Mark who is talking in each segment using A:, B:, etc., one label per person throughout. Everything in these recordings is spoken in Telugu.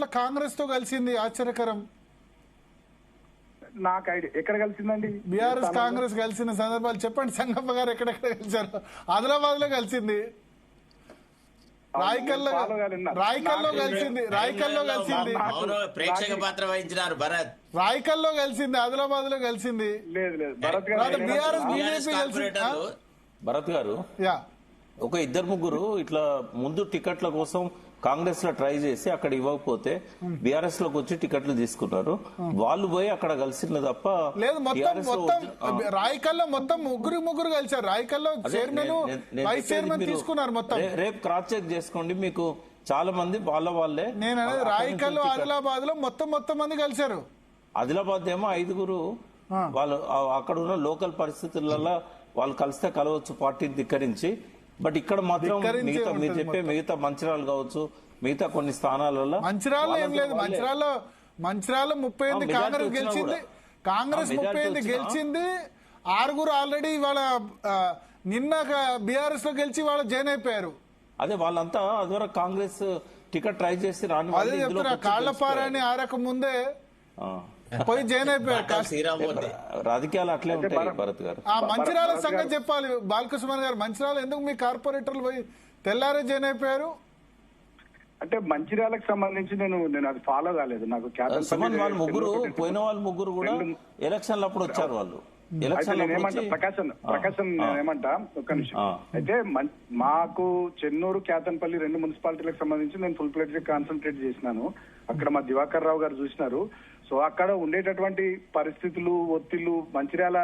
A: మళ్ళీ కాంగ్రెస్ తో కలిసింది, ఆశ్చర్యకరం.
B: నాకు ఐడియా ఎక్కడ కలిసిందండి?
A: బీఆర్ఎస్ కాంగ్రెస్ కలిసిన సందర్భాలు చెప్పండి. సంగప్ప గారు ఎక్కడెక్కడ కలిశారు? ఆదిలాబాద్ లో కలిసింది, రాయకల్లో కలిసింది,
C: ప్రేక్షక పాత్ర వహించినారు భరత్.
A: రాయకల్లో కలిసింది, ఆదిలాబాద్ లో కలిసింది.
B: లేదు బీఆర్ఎస్
A: బీజేపీ కలిసింది.
D: భరత్ గారు,
A: యా,
D: ఒక ఇద్దరు ముగ్గురు ఇట్లా ముందు టికెట్ల కోసం కాంగ్రెస్ లో ట్రై చేసి అక్కడ ఇవ్వకపోతే బీఆర్ఎస్ లోకి వచ్చి టికెట్లు తీసుకున్నారు. వాళ్ళు పోయి అక్కడ కలిసింది తప్ప
A: లేదు. మొత్తం రాయకల్లో మొత్తం ముగ్గురు కలిసారు. రాయకల్లో చైర్మన్, వైస్ చైర్మన్ తీసుకున్నారు మొత్తం.
D: రేపు క్రాస్ చెక్ చేసుకోండి, మీకు చాలా మంది వాళ్ళే.
A: నేను అనేది రాయకల్లో, ఆదిలాబాద్ లో మొత్తం మంది కలిశారు.
D: ఆదిలాబాద్ ఏమో 5 వాళ్ళు అక్కడ ఉన్న లోకల్ పరిస్థితులలో వాళ్ళు కలిస్తే కలవచ్చు పార్టీని ధిక్కరించి. బట్ ఇక్కడ మాత్రం మిగతా మీరు చెప్పే మిగతా మంచిర్యాల కావచ్చు, మిగతా కొన్ని స్థానాలలో
A: మంచిర్యాలలో ఏం లేదు. మంచిర్యాల 38 కాంగ్రెస్ గెలిచింది. కాంగ్రెస్ 38 గెలిచింది. 6 ఆల్రెడీ ఇవాళ నిన్న బీఆర్ఎస్ లో గెలిచి వాళ్ళ జాయిన్ అయిపోయారు.
D: అదే వాళ్ళంతా అదివరకు కాంగ్రెస్ టికెట్ ట్రై చేసి రాని
A: అదే చెప్తున్నా. కాళ్లపారని ఆరక ముందే పోయి జాయిన్ అయిపోయారు.
D: రాజకీయాలు అట్లే ఉంటాయి భరత్ గారు.
A: ఆ మంచిర్యాల సంగతి చెప్పాలి బాలకృష్ణ గారు. మంచిర్యాల ఎందుకు మీ కార్పొరేటర్లు పోయి తెల్లారే జాయిన్ అయిపోయారు?
B: అంటే మంచిర్యాలకు సంబంధించి నేను అది ఫాలో కాలేదు. నాకు
D: వాళ్ళు పోయిన వాళ్ళు ముగ్గురు కూడా ఎలక్షన్ల అప్పుడు వచ్చారు. వాళ్ళు
B: ప్రకాశం ఏమంటా ఒక్క నిమిషం. అయితే మాకు చెన్నూరు, కేతన్పల్లి 2 మున్సిపాలిటీలకు సంబంధించి నేను ఫుల్ ప్లేట్ కాన్సన్ట్రేట్ చేసినాను. అక్కడ మా దివాకర్ రావు గారు చూసినారు. సో అక్కడ ఉండేటటువంటి పరిస్థితులు, ఒత్తిళ్లు, మంచిర్యాల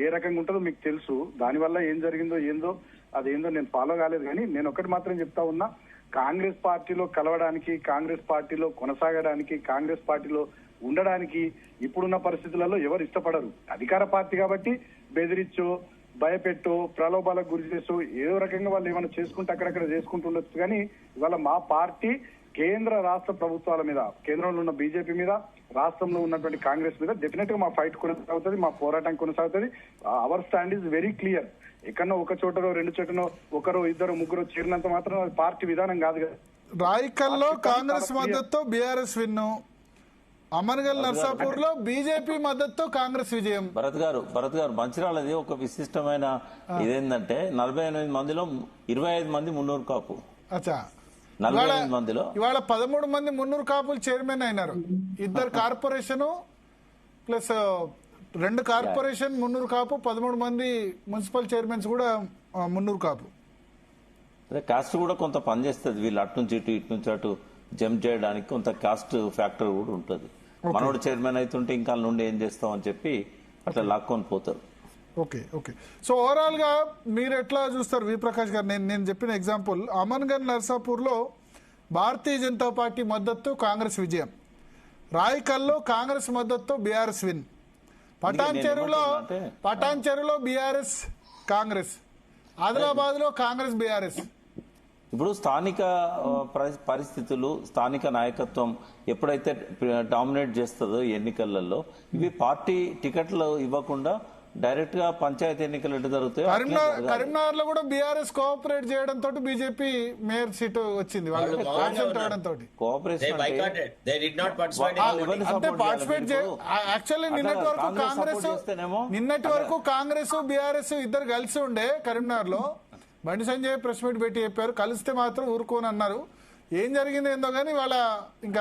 B: ఏ రకంగా ఉంటుందో మీకు తెలుసు. దానివల్ల ఏం జరిగిందో అదేందో నేను ఫాలో కాలేదు. కానీ నేను ఒకటి మాత్రం చెప్తా ఉన్నా, కాంగ్రెస్ పార్టీలో కలవడానికి, కాంగ్రెస్ పార్టీలో కొనసాగడానికి, కాంగ్రెస్ పార్టీలో ఉండడానికి ఇప్పుడున్న పరిస్థితులలో ఎవరు ఇష్టపడరు. అధికార పార్టీ కాబట్టి బెదిరించో, భయపెట్టో, ప్రలోభాలకు గురి చేసో ఏదో రకంగా వాళ్ళు ఏమైనా చేసుకుంటే అక్కడక్కడ చేసుకుంటుండొచ్చు. కానీ ఇవాళ మా పార్టీ కేంద్ర రాష్ట్ర ప్రభుత్వాల మీద, కేంద్రంలో ఉన్న బీజేపీ మీద, రాష్ట్రంలో ఉన్నటువంటి కాంగ్రెస్ మీద డెఫినెట్ గా మా ఫైట్ కొనసాగుతుంది, మా పోరాటం కొనసాగుతుంది. Our stand is very clear. ఎక్కడో ఒక చోటనో 2 చోటనో 1, 2, 3 చేరినంత మాత్రం అది పార్టీ విధానం కాదు కదా.
A: రాయకల్లో కాంగ్రెస్ మద్దతుతో బీఆర్ఎస్ విన్ను, అమన్గల్ నర్సాపూర్ లో బీజేపీ మద్దతుతో కాంగ్రెస్ విజయం.
D: భరత్ గారు మంచిర్యాలది ఒక విశిష్టమైన ఇదేంటంటే 48 మందిలో 25 మంది మున్నూరు కాపు.
A: అచ్చా,
D: 45 మందిలో
A: ఇవాళ 13 మంది మున్నూరు కాపులు చైర్మన్ అయినారు. 2 corporation plus 2 corporation Munnuru Kapu, 13 మంది మున్సిపల్ చైర్మన్స్ కూడా మున్నూరు కాపు.
D: కాస్ట్ కూడా కొంత పనిచేస్తుంది. వీళ్ళు అటు నుంచి ఇటు నుంచి అటు జంప్ చేయడానికి కొంత కాస్ట్ ఫ్యాక్టర్ కూడా ఉంటుంది. మనోడు చైర్మన్ అవుతుంటే ఇంకా నుండి ఏం చేస్తాం అని చెప్పి అట్లా లాక్కొని పోతారు.
A: ఓకే. సో ఓవరాల్ గా మీరు ఎట్లా చూస్తారు వి ప్రకాష్ గారు? నేను చెప్పిన ఎగ్జాంపుల్, అమన్గల్ నర్సాపూర్ లో భారతీయ జనతా పార్టీ మద్దతు కాంగ్రెస్ విజయం, రాయకల్లో కాంగ్రెస్ మద్దతు బీఆర్ఎస్ విన్, పటాన్ చెరువులో బీఆర్ఎస్ కాంగ్రెస్, ఆదిలాబాద్ లో కాంగ్రెస్ బీఆర్ఎస్.
D: ఇప్పుడు స్థానిక పరిస్థితులు, స్థానిక నాయకత్వం ఎప్పుడైతే డామినేట్ చేస్తుందో ఎన్నికలలో, ఇవి పార్టీ టికెట్లు ఇవ్వకుండా డైరెక్ట్ గా పంచాయతీ ఎన్నికలు ఎటు జరుగుతాయి.
A: కరీంనగర్ లో కూడా బీఆర్ఎస్ కోఆపరేట్ చేయడంతో బీజేపీ మేయర్ సీటు వచ్చింది.
D: కోఆపరేషన్
A: యాక్చువల్లీ నిన్నటి వరకు కాంగ్రెస్ బీఆర్ఎస్ ఇద్దరు కలిసి ఉండే. కరీంనగర్ లో బండి సంజయ్ ప్రెస్ మీట్ పెట్టి చెప్పారు, కలిస్తే మాత్రం ఊరుకోని అన్నారు. ఏం జరిగిందో ఏందో గానీ వాళ్ళ ఇంకా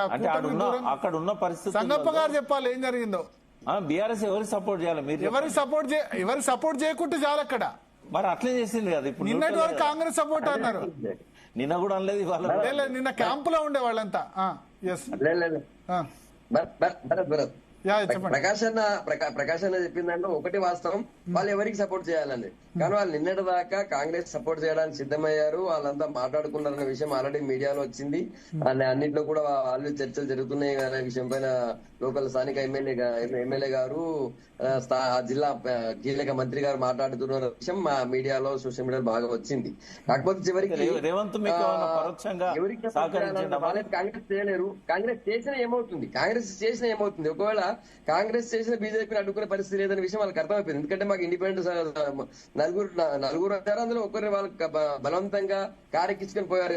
D: అక్కడ ఉన్న పరిస్థితి
A: సంగప్ప గారు చెప్పాలి ఏం జరిగిందో.
D: బీఆర్ఎస్ ఎవరికి సపోర్ట్ చేయాలి? మీరు
A: ఎవరికి సపోర్ట్ చేయకుంటే చాలు అక్కడ.
D: మరి అట్లే చేసింది కదా. ఇప్పుడు
A: నిన్నటి వరకు కాంగ్రెస్ సపోర్ట్ అన్నారు,
D: నిన్న కూడా అనలేదు.
A: వాళ్ళ నిన్న క్యాంప్ లో ఉండే వాళ్ళంతా.
E: ప్రకాష్ అన్న చెప్పిందంటే ఒకటి వాస్తవం, వాళ్ళు ఎవరికి సపోర్ట్ చేయాలని. కానీ వాళ్ళు నిన్నటి దాకా కాంగ్రెస్ సపోర్ట్ చేయడానికి సిద్ధమయ్యారు. వాళ్ళంతా మాట్లాడుకున్నారన్న విషయం ఆల్రెడీ మీడియాలో వచ్చింది. అన్నింటిలో కూడా వాళ్ళు చర్చలు జరుగుతున్నాయి అనే విషయం పైన లోకల్ స్థానిక ఎమ్మెల్యే గారు, జిల్లా కీలక మంత్రి గారు మాట్లాడుతున్న విషయం మా మీడియాలో, సోషల్ మీడియాలో బాగా వచ్చింది. కాకపోతే చివరికి వాళ్ళకి కాంగ్రెస్ చేయలేరు. కాంగ్రెస్ చేసిన ఏమవుతుంది? ఒకవేళ కాంగ్రెస్ చేసిన బీజేపీని అడ్డుకునే పరిస్థితి లేదనే విషయం వాళ్ళకి అర్థమైపోయింది. ఎందుకంటే మాకు ఇండిపెండెంట్ నలుగురు వచ్చారు, అందులో ఒకరిని వాళ్ళకి బలవంతంగా కారెక్కించుకొని పోయారు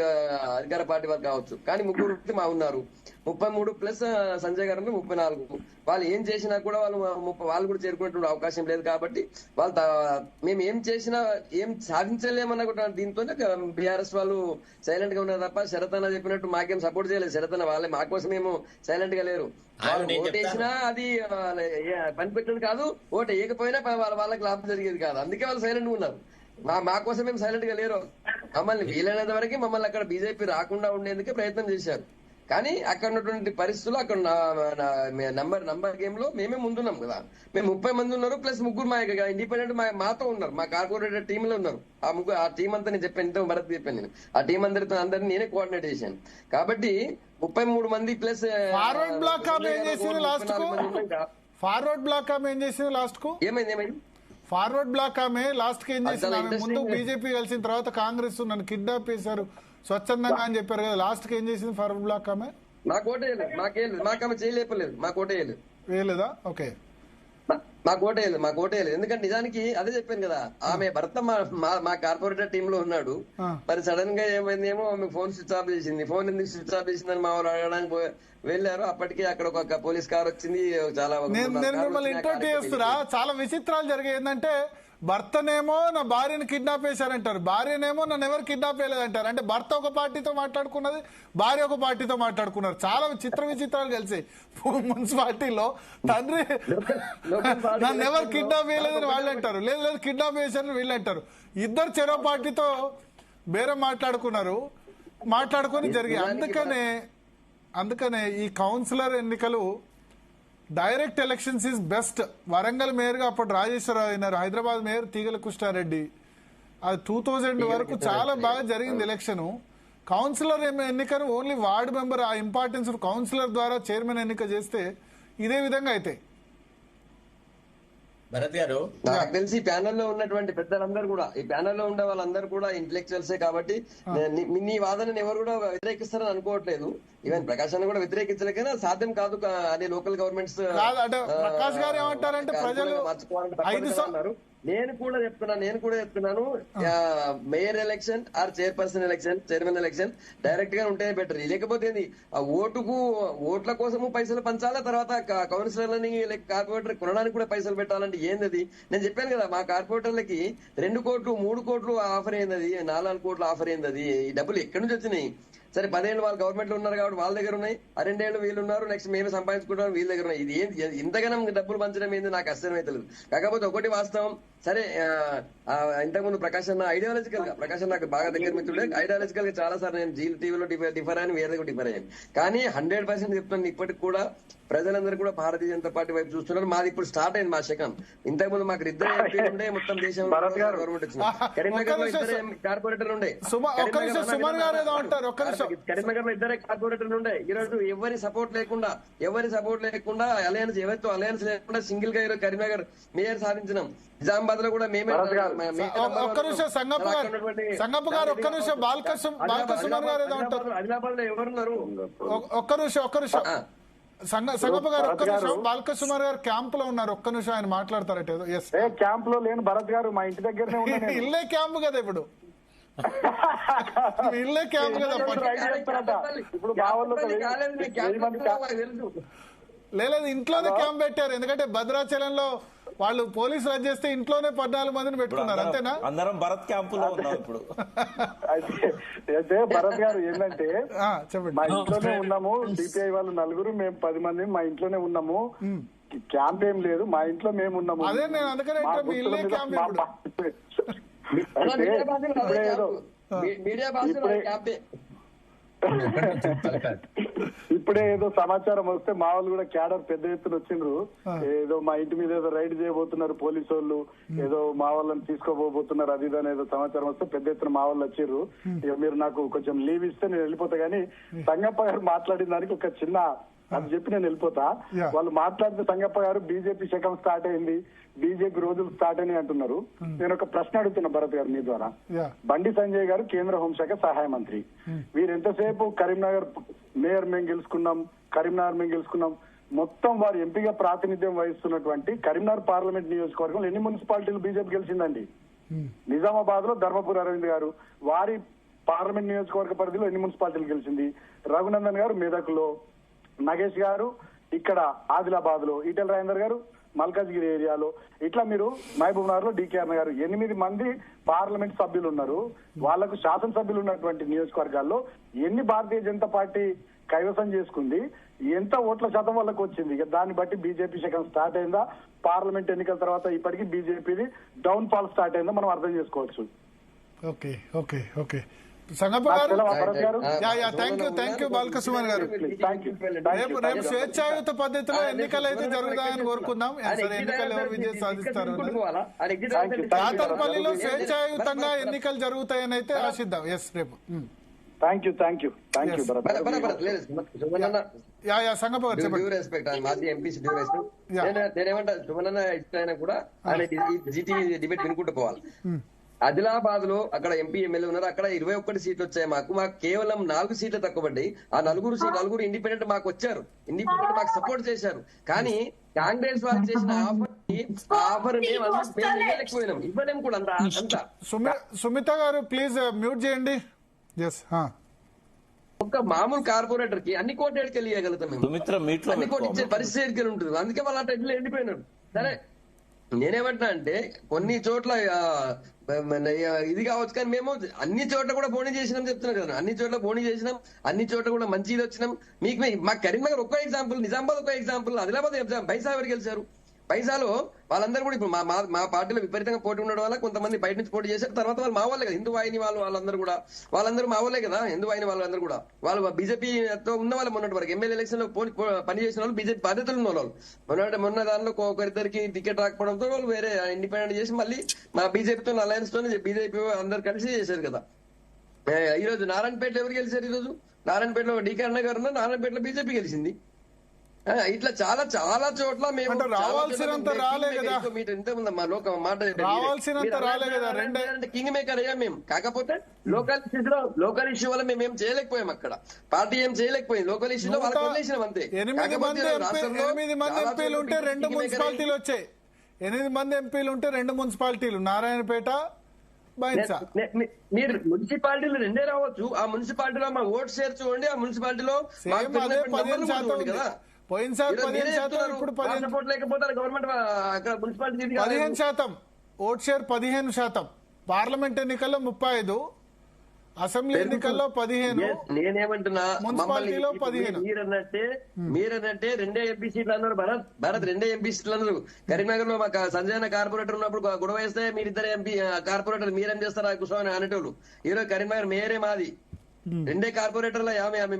E: అధికార పార్టీ వాళ్ళు కావచ్చు. కానీ 3 మా ఉన్నారు. 33 ప్లస్ సంజయ్ గారు 34. వాళ్ళు ఏం చేసినా కూడా వాళ్ళు కూడా చేరుకునేటువంటి అవకాశం లేదు కాబట్టి మేము ఏం చేసినా ఏం సాధించలేమన్న కూడా దీంతో బీఆర్ఎస్ వాళ్ళు సైలెంట్ గా ఉన్నారు తప్ప శరత్ అన్న చెప్పినట్టు మాకేం సపోర్ట్ చేయలేదు. శరత్ అన్న వాళ్ళే మా కోసం ఏమో సైలెంట్ గా లేరు. వాళ్ళు ఓటేసినా అది పనిపెట్టడం కాదు, ఓటు వేయకపోయినా వాళ్ళకి లాభం జరిగేది కాదు. అందుకే వాళ్ళు సైలెంట్ గా ఉన్నారు. మా కోసం ఏం సైలెంట్ గా లేరు. మమ్మల్ని వీలైనంత వరకు మమ్మల్ని అక్కడ బీజేపీ రాకుండా ఉండేందుకే ప్రయత్నం చేశారు. కానీ అక్కడ ఉన్నటువంటి పరిస్థితులు అక్కడ నంబర్ గేమ్ లో మేమే ముందున్నాం కదా. మేము 30 మంది ఉన్నారు ప్లస్ 3 మా ఇండిపెండెంట్ మాతో ఉన్నారు, మా కార్పొరేటర్ టీమ్ లో ఉన్నారు. ఆ టీం అంతా నేను చెప్పాను, ఇంత భరత్ చెప్పాను నేను. ఆ టీం అందరినీ నేనే కోఆర్డినేట్ చేశాను. కాబట్టి 33 మంది ప్లస్
A: ఫార్వర్డ్ బ్లాక్ ఆమె ఏం చేసింది లాస్ట్ కు? ఫార్వర్డ్ బ్లాక్ ఆమె ఏం చేసింది లాస్ట్ కు?
E: ఏమైంది
A: ఫార్వర్డ్ బ్లాక్ ఆమె లాస్ట్ కి ఏం చేసింది? ఆమె ముందు బీజేపీ కలిసిన తర్వాత కాంగ్రెస్ నన్ను కిడ్నాప్ చేశారు స్వచ్ఛందంగా అని చెప్పారు కదా, లాస్ట్ కి ఏం చేసింది ఫార్వర్డ్ బ్లాక్ ఆమె?
E: మాకు ఓటేయలేదు, మాకు చేయలేపలేదు, మాకు ఓటేయలేదు.
A: వేయలేదా? ఓకే,
E: మాకు ఓటేయలేదు. ఎందుకంటే నిజానికి అదే చెప్పాను కదా, ఆమె భర్త మా కార్పొరేటర్ టీమ్ లో ఉన్నాడు. మరి సడన్ గా ఏమైందేమో ఆమె ఫోన్ స్విచ్ ఆఫ్ చేసింది. ఫోన్ ఎందుకు స్విచ్ ఆఫ్ చేసిందని మా వాళ్ళు అడగడానికి వెళ్ళారు. అప్పటికి అక్కడ ఒక పోలీస్ కార్ వచ్చింది. చాలా
A: నేను మిమ్మల్ని ఇంటర్వ్యూ చేస్తున్నా, చాలా విచిత్రాలు జరిగాయి. ఏంటంటే భర్తనేమో నా భార్యను కిడ్నాప్ చేశారంటారు, భార్యనేమో నన్ను ఎవరు కిడ్నాప్ చేయలేదంటారు. అంటే భర్త ఒక పార్టీతో మాట్లాడుకున్నది, భార్య ఒక పార్టీతో మాట్లాడుకున్నారు. చాలా విచిత్రాలు కలిసాయి. మున్సిపాలిటీలో తండ్రి నన్ను ఎవరు కిడ్నాప్ చేయలేదని వాళ్ళు అంటారు, లేదు కిడ్నాప్ చేశారని వీళ్ళు అంటారు. ఇద్దరు చెరో పార్టీతో బేరం మాట్లాడుకొని జరిగాయి. అందుకనే ఈ కౌన్సిలర్ ఎన్నికలు direct elections is best. Warangal mayor గా అప్పుడు రాజేశ్వరరావు అయినారు, హైదరాబాద్ మేయర్ తీగల కృష్ణారెడ్డి. అది 2000 వరకు చాలా బాగా జరిగింది ఎలక్షన్. కౌన్సిలర్ ఎన్నికను ఓన్లీ వార్డు మెంబర్, ఆ ఇంపార్టెన్స్ కౌన్సిలర్ ద్వారా చైర్మన్ ఎన్నిక చేస్తే ఇదే విధంగా అయితే.
C: భరత్ గారు,
E: నాకు తెలిసి ప్యానెల్ లో ఉన్నటువంటి పెద్దలందరూ కూడా, ఈ ప్యానెల్ లో ఉండే వాళ్ళందరూ కూడా ఇంటెలెక్చువల్సే కాబట్టి నీ వాదనని ఎవరు కూడా వ్యతిరేకిస్తారని అనుకోవట్లేదు. ఈవెన్ ప్రకాశ్ అని కూడా వ్యతిరేకించలేకైనా సాధ్యం కాదు అని లోకల్ గవర్నమెంట్స్
A: ప్రకాష్ గారు ఏమంటారంటే ప్రజలు
E: మార్చుకోవాలంటే నేను కూడా చెప్తున్నాను mayor election or chairperson election, chairman election direct గా ఉంటేనే బెటర్. లేకపోతే ఆ ఓట్ల కోసము పైసలు పంచాలా, తర్వాత కౌన్సిలర్లని కార్పొరేటర్ కొనడానికి కూడా పైసలు పెట్టాలంటే ఏంది? నేను చెప్పాను కదా, మా కార్పొరేటర్లకి 2 కోట్లు 3 కోట్లు ఆఫర్ అయింది, 4 కోట్లు ఆఫర్ అయింది. ఈ డబ్బులు ఎక్కడి నుంచి వచ్చినాయి? సరే 10 ఏళ్ళు వాళ్ళు గవర్నమెంట్ లో ఉన్నారు కాబట్టి వాళ్ళ దగ్గర ఉన్నాయి, 2 ఏళ్ళు వీళ్ళు ఉన్నారు, నెక్స్ట్ మేమే సంపాదించుకుంటాం వీళ్ళ దగ్గర ఉన్నాయి. ఇది ఇంతగానం డబ్బులు పంచడం ఏంది నాకు అస్సలు అయితే లేదు. కాకపోతే ఒకటి వాస్తవం, సరే ఇంతకుముందు ప్రకాశ్ అన్న ఐడియాలజికల్ గా, ప్రకాశ్ అన్న నాకు బాగా దగ్గర మిత్రుడే, ఐడియాలజికల్ గా చాలా సార్ నేను జీ టీవీలో డిఫర్ అని వేరే డిఫర్ అయ్యాను. కానీ 100% చెప్తున్నాను, ఇప్పటికి కూడా ప్రజలందరూ కూడా భారతీయ జనతా పార్టీ వైపు చూస్తున్నారు. మాది ఇప్పుడు స్టార్ట్ అయింది మా శకం. ఇంతకుముందు మాకు 2 ఎంపీలు ఉండే, మొత్తం దేశం గవర్నమెంట్ వచ్చింది. కరీంనగర్ లో 2 కార్పొరేటర్ ఉండే, కరీంనగర్ లో 2 కార్పొరేటర్లు ఉండే. ఈరోజు ఎవరి సపోర్ట్ లేకుండా అలయన్స్ ఎవరితో అలయన్స్ లేకుండా సింగిల్ గా ఈరోజు కరీంనగర్ మేయర్ సాధించినాం. నిజామాబాద్ లో కూడా మేమే. ఆదిలాబాద్ లో ఎవరున్నారు?
A: ఒక్క నిమిషం సంగప్ప గారు, ఒక్క నిమిషం. బాలకృష్ణ గారు క్యాంప్ లో ఉన్నారు, ఒక్క నిమిషం ఆయన మాట్లాడతారట.
B: క్యాంప్ లో లేను భరత్ గారు, మా ఇంటి దగ్గరనే
A: ఇల్లే క్యాంప్ కదా ఇప్పుడు, ఇల్లే క్యాంప్ కదా. లేదు ఇంట్లోనే క్యాంప్ పెట్టారు, ఎందుకంటే భద్రాచలంలో వాళ్ళు పోలీసులు రద్దు చేస్తే ఇంట్లోనే 14 మందిని పెట్టుకున్నారు, అంతేనా?
D: అందరం భరత్ క్యాంపులో ఉన్నాం ఇప్పుడు.
B: అయితే భరత్ గారు ఏంటంటే, మా ఇంట్లోనే ఉన్నాము, సిపిఐ వాళ్ళు 4, మేము 10 మంది మా ఇంట్లోనే ఉన్నాము. క్యాంప్ ఏం లేదు, మా ఇంట్లో మేము ఉన్నాము.
A: అదే నేను అందుకనే
B: ఇప్పుడే ఏదో సమాచారం వస్తే మా వాళ్ళు కూడా క్యాడర్ పెద్ద ఎత్తున వచ్చిండ్రు. ఏదో మా ఇంటి మీద ఏదో రైడ్ చేయబోతున్నారు పోలీసు వాళ్ళు, ఏదో మా వాళ్ళని తీసుకోబోతున్నారు, అది ఇదని ఏదో సమాచారం వస్తే పెద్ద ఎత్తున మా వాళ్ళు వచ్చిర్రు. ఇక మీరు నాకు కొంచెం లీవ్ ఇస్తే నేను వెళ్ళిపోతా. కానీ సంగప్ప గారు మాట్లాడిన దానికి ఒక చిన్న అది చెప్పి నేను వెళ్ళిపోతా. వాళ్ళు మాట్లాడితే సంగప్ప గారు బీజేపీ శకం స్టార్ట్ అయింది, బీజేపీ రోజులు స్టార్ట్ అని అంటున్నారు. నేను ఒక ప్రశ్న అడుగుతున్నా భరత్ గారు మీ ద్వారా. బండి సంజయ్ గారు కేంద్ర హోంశాఖ సహాయ మంత్రి, వీరు ఎంతసేపు కరీంనగర్ మేయర్ మేము గెలుచుకున్నాం, కరీంనగర్ మేము గెలుచుకున్నాం, మొత్తం వారు ఎంపీగా ప్రాతినిధ్యం వహిస్తున్నటువంటి కరీంనగర్ పార్లమెంట్ నియోజకవర్గంలో ఎన్ని మున్సిపాలిటీలు బీజేపీ గెలిచిందండి? నిజామాబాద్ లో ధర్మపురి అరవింద్ గారు వారి పార్లమెంట్ నియోజకవర్గ పరిధిలో ఎన్ని మున్సిపాలిటీలు గెలిచింది? రఘునందన్ గారు మెదక్లో, నగేష్ గారు ఇక్కడ ఆదిలాబాద్ లో, ఈటెల రాజేందర్ గారు మల్కాజ్గిరి ఏరియాలో, ఇట్లా మీరు మహబూబ్ నగర్ లో DKR గారు 8 మంది పార్లమెంట్ సభ్యులు ఉన్నారు. వాళ్లకు శాసనసభ్యులు ఉన్నటువంటి నియోజకవర్గాల్లో ఎన్ని భారతీయ జనతా పార్టీ కైవసం చేసుకుంది, ఎంత ఓట్ల శాతం వాళ్ళకు వచ్చింది, ఇక దాన్ని బట్టి బీజేపీ శకం స్టార్ట్ అయిందా, పార్లమెంట్ ఎన్నికల తర్వాత ఇప్పటికీ బీజేపీది డౌన్ ఫాల్ స్టార్ట్ అయిందో మనం అర్థం చేసుకోవచ్చు.
A: ఓకే ఓకే ఓకే సంగప్ప గారు, థ్యాంక్ యూ బాలకృష్ణ గారు. రేపు స్వేచ్ఛాయుత పద్ధతిలో ఎన్నికలు అయితే జరుగుతాయని కోరుకుందాం. సరే, ఎన్నికలు ఎవరు విజయం సాధిస్తారు కాతర్పల్లిలో స్వేచ్ఛాయుతంగా ఎన్నికలు జరుగుతాయని అయితే ఆశిద్దాం. ఎస్, రేపు.
B: థ్యాంక్ యూ
A: సంగప్ప గారు చెప్పండి.
E: మాజీ ఎంపీ నేనేమంటా, సుమనన్న ఇష్టైనా కూడా ఆయన జీటీవీ డిబేట్ వినుకుంటూ పోవాలి. ఆదిలాబాద్ లో అక్కడ ఎంపీ ఎమ్మెల్యే ఉన్నారు, అక్కడ 21 సీట్లు వచ్చాయి. మాకు కేవలం 4 సీట్లు తక్కువ పడ్డాయి. ఆ నలుగురు ఇండిపెండెంట్ మాకు వచ్చారు, ఇండిపెండెంట్ మాకు సపోర్ట్ చేశారు. కానీ కాంగ్రెస్ వాళ్ళు చేసిన ఆఫర్ ఇవ్వలేకపోయినాం, ఇవ్వలేము కూడా అంతా.
A: సుమిత గారు ప్లీజ్ మ్యూట్ చేయండి.
E: ఒక్క మామూలు కార్పొరేటర్ కి అన్ని కోట్లు ఎడికెళ్ళి ఇవ్వగలుగుతాం మేము, అన్ని కోట్లు ఇచ్చే పరిస్థితి ఎడికెళ్ళి ఉంటుంది. అందుకే వాళ్ళు అట్లా ఎట్లా ఎండిపోయినారు. సరే, నేనేమంటున్నా అంటే కొన్ని చోట్ల ఇది కావచ్చు, కానీ మేము అన్ని చోట్ల కూడా పోనీ చేసినాం చెప్తున్నాం కదా. అన్ని చోట్ల పోనీ చేసినాం, అన్ని చోట్ల కూడా మంచిది వచ్చినాం. మాకు కరీంనగర్ ఒక్క ఎగ్జాంపుల్, నిజామాబాద్ ఒక ఎగ్జాంపుల్, ఆదిలాబాద్ ఎగ్జాంపుల్. బైసా ఎవరు గెలిచారు? పైసాలో వాళ్ళందరూ కూడా ఇప్పుడు మా పార్టీలో విపరీతంగా పోటీ ఉండడం వల్ల కొంతమంది బయట నుంచి పోటీ చేశారు. తర్వాత వాళ్ళు మా వాళ్ళే కదా, హిందూ వాహిని వాళ్ళందరూ మా వాళ్ళే కదా. హిందూ వాహిని వాళ్ళందరూ కూడా వాళ్ళు బీజేపీతో ఉన్న వాళ్ళు మొన్నటి వరకు ఎమ్మెల్యే ఎలక్షన్ లో పనిచేసిన వాళ్ళు, బీజేపీ బాధ్యతలు ఉన్న వాళ్ళు. మొన్న దానిలో ఒకరిద్దరికి టికెట్ రాకపోవడంతో వాళ్ళు వేరే ఇండిపెండెంట్ చేసి మళ్ళీ మా బీజేపీతో అలయన్స్ తోనే బీజేపీ అందరు కలిసి చేశారు కదా. ఈ రోజు నారాయణపేటలో ఎవరు గెలిచారు? ఈ రోజు నారాయణపేటలో DKR గారు ఉన్నారు, నారాయణపేటలో బీజేపీ గెలిచింది. ఇట్లా చాలా చాలా చోట్ల మేము
A: రావాల్సినంత రాలే కదా, రావాల్సినంత రాలే కదా.
E: కింగ్ మేకర్ అయ్యాం మేము. కాకపోతే లోకల్ ఇష్యూ వల్ల మేము ఏం చేయలేకపోయాం, అక్కడ పార్టీ ఏం చేయలేకపోయింది. లోకల్ ఇష్యూలో వాళ్ళకి వదిలేసినాం అంతే.
A: 8 మంది ఎంపీలు ఉంటే 2 మున్సిపాలిటీలు వచ్చాయి. 8 మంది ఎంపీలు ఉంటే 2 మున్సిపాలిటీలు, నారాయణపేట, బైన్సా.
E: మీరు మున్సిపాలిటీలు 2 రావచ్చు. ఆ మున్సిపాలిటీలో మా ఓట్ షేర్ చూడండి, ఆ మున్సిపాలిటీలో కదా.
A: పోయినసారి 15%, ఇప్పుడు 15%. Vote share 15%. పార్లమెంట్ ఎన్నికల్లో 35%, అసెంబ్లీ ఎన్నికల్లో 15%,
E: నేనేమంటున్నా,
A: మున్సిపాలిటీలో 15%.
E: మీరనంటే 2 ఎంపీ సీట్లు అన్నారు. భరత్ 2 ఎంపీ సీట్లు అన్నారు. కరీంనగర్ లో మాకు సంజయ్ కార్పొరేటర్ ఉన్నప్పుడు గొడవ వేస్తే మీరిద్దరు ఎంపీ కార్పొరేటర్ మీరేం చేస్తారా కూర్చొని అనేటోళ్ళు. ఈరోజు కరీంనగర్ మేయరే మాది, 2 కార్పొరేటర్ల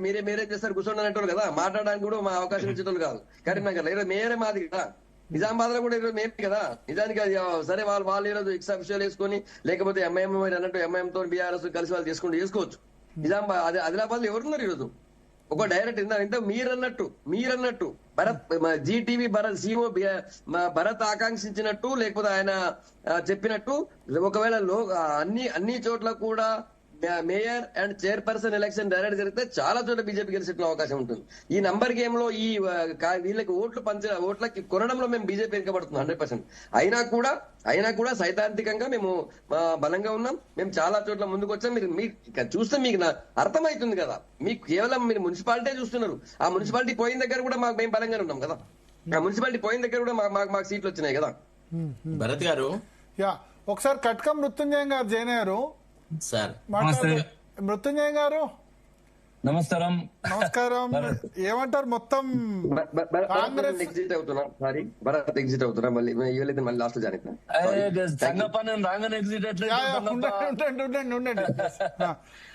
E: మీరేం చేస్తారు కూర్చోండి అనేటోళ్ళు కదా. మాట్లాడడానికి కూడా మా అవకాశం ఇచ్చేటోళ్ళు కాదు కరీంనగర్ లో. ఈరోజు మేయరే మాది కదా. నిజామాబాద్ లో కూడా ఈరోజు మేమే కదా. నిజానికి సరే వాళ్ళు ఈరోజు ఎక్స్ అఫిషియల్ వేసుకొని, లేకపోతే ఎంఐఎం అన్నట్టు ఎంఐఎం తో బీఆర్ఎస్ కలిసి వాళ్ళు చేసుకోవచ్చు. నిజామాబాద్ ఆదిలాబాద్ లో ఎవరున్నారు ఈరోజు? ఒక డైరెక్ట్ ఇంత మీరన్నట్టు భరత్ జీటీవీ భరత్ సీఓ భరత్ ఆకాంక్షించినట్టు, లేకపోతే ఆయన చెప్పినట్టు ఒకవేళ అన్ని చోట్ల కూడా mayor and chairperson election direct జరిగితే చాలా చోట్ల బీజేపీ గెలిచే అవకాశం ఉంటుంది. ఈ నంబర్ గేమ్ లో వీళ్ళకి ఓట్లకి కొనడంలో మేము బీజేపీ వెనుకబడుతున్నాం 100%. అయినా కూడా సైద్ధాంతికంగా మేము బలంగా ఉన్నాం. మేము చాలా చోట్ల ముందుకు వచ్చాం. మీరు చూస్తే మీకు అర్థమవుతుంది కదా. మీకు కేవలం మీరు మున్సిపాలిటీ చూస్తున్నారు. ఆ మున్సిపాలిటీ పోయిన దగ్గర కూడా మేము బలంగానే ఉన్నాం కదా. ఆ మున్సిపాలిటీ పోయిన దగ్గర కూడా మాకు సీట్లు వచ్చినాయి కదా.
C: భరత్ గారు,
A: ఒకసారి కట్కం మృత్యుంజయం గారు జాయిన్ అయ్యారు
C: సార్.
A: మృత్యుంజయం గారు
C: నమస్కారం.
A: ఏమంటారు? మొత్తం
E: కాంగ్రెస్ ఎగ్జిట్ అవుతున్నా, సారీ భరత్ ఎగ్జిట్ అవుతున్నా, మళ్ళీ లాస్ట్ జాయిన్
A: ఉండండి.